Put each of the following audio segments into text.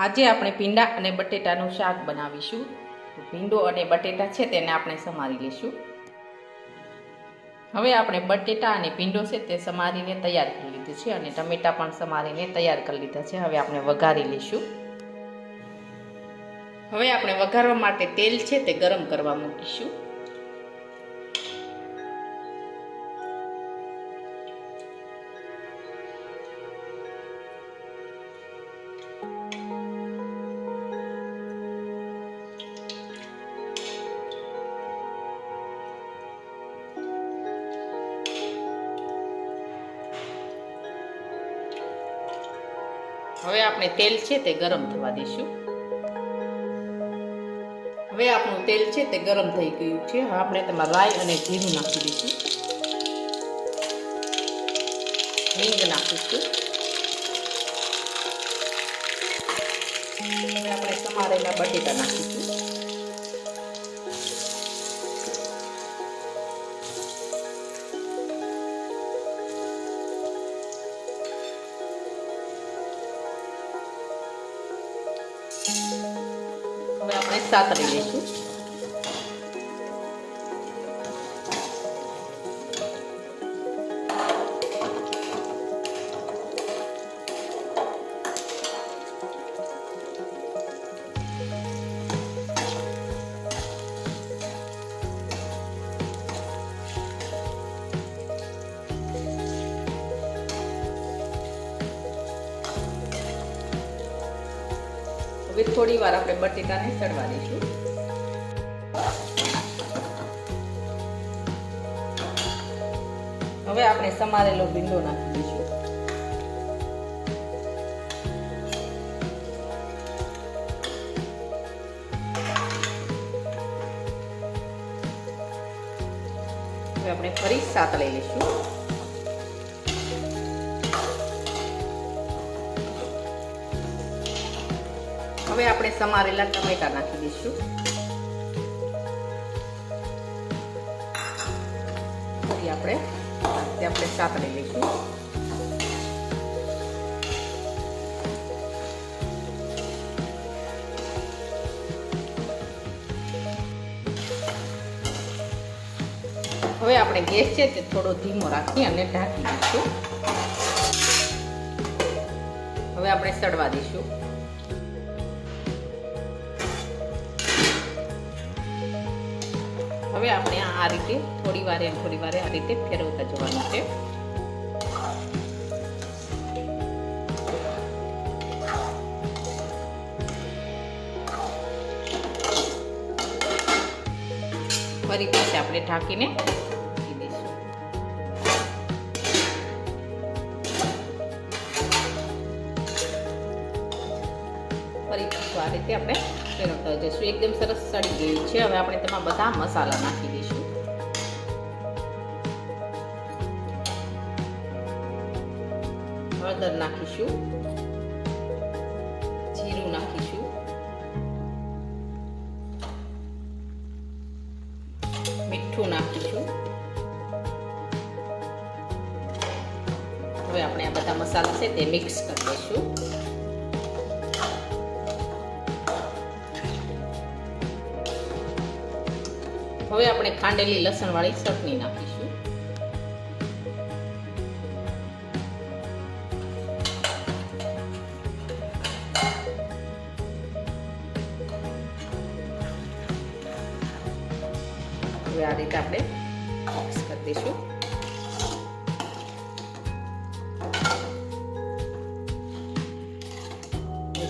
આજે આપણે ભીંડા અને બટેટાનું શાક બનાવીશું. ભીંડો અને બટેટા છે તેને આપણે સમારી લઈશું. હવે આપણે બટેટા અને ભીંડો છે તે સમારીને તૈયાર કરી લીધું છે અને ટમેટા પણ સમારીને તૈયાર કરી લીધા છે. હવે આપણે વઘારી લઈશું. હવે આપણે વઘારવા માટે તેલ છે તે ગરમ કરવા મૂકીશું. હવે આપણે તેલ છે તે ગરમ થવા દઈશું. હવે આપણું તેલ છે તે ગરમ થઈ ગયું છે. હવે આપણે તેમાં રાઈ અને જીરું નાખી દઈશું. હિંગ નાખીશું. હવે આપણે સમારેલા બટેટા નાખીશું. હવે આપણે સાતળી લઈશું. હવે થોડી વાર આપણે બટેટાને સડવા દઈશું. હવે આપણે સમારેલો ભીંડો નાખી દઈશું. હવે આપણે ફરી સાતળી લઈશું. હવે આપણે સમારેલા ટમેટા નાખી દઈશું. ફરી આપણે સાતળી લઈશું. હવે આપણે ગેસ છે તે થોડો ધીમો રાખી અને ઢાંકી દઈશું. હવે આપણે સડવા દઈશું. હવે આપણે આ રીતે થોડી વારે આ રીતે ફેરવતા જવાનું છે. ફરી પાછી આપણે ઢાંકીને મૂકી દઈશું. ફરી પાછું આ રીતે આપણે ફેરવતા જઈશું. એકદમ સરસ સડી ગયું છે. હવે આપણે તેમાં બધા મસાલા નાખી દઈશું. હળદર નાખીશું. જીરું નાખીશું. મીઠું નાખીશું. હવે આપણે આ બધા મસાલા છે તે મિક્સ કરી દઈશું. હવે આપણે ખાંડેલી લસણવાળી ચટણી નાખીશું. હવે આ રીતે આપણે મિક્સ કરી દઈશું.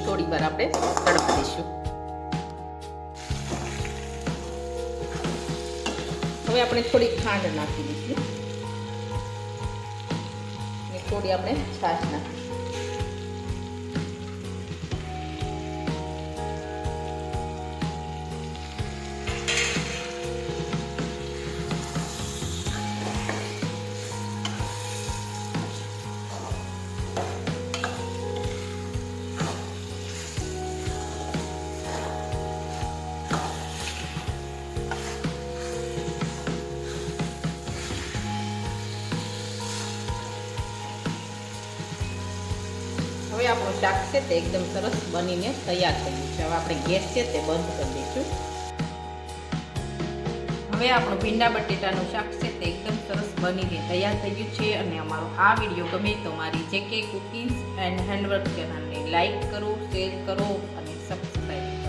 થોડી વાર આપણે તળવા દઈશું. હવે આપણે થોડી ખાંડ નાખી દઈશું અને થોડી આપણે છાશ નાખીશું. શાક છે તે એકદમ સરસ બનીને તૈયાર થઈ ગયું છે. હવે આપણે ગેસ છે તે બંધ કરી દઈશું. હવે આપણું ભીંડા બટેટાનું શાક છે તે એકદમ સરસ બનીને તૈયાર થઈ ગયું છે. અને અમારો આ વિડીયો ગમે તો મારી JK કુકિંગ્સ એન્ડ હેન્ડવર્ક ચેનલને લાઈક કરો, શેર કરો અને સબસ્ક્રાઈબ કરો.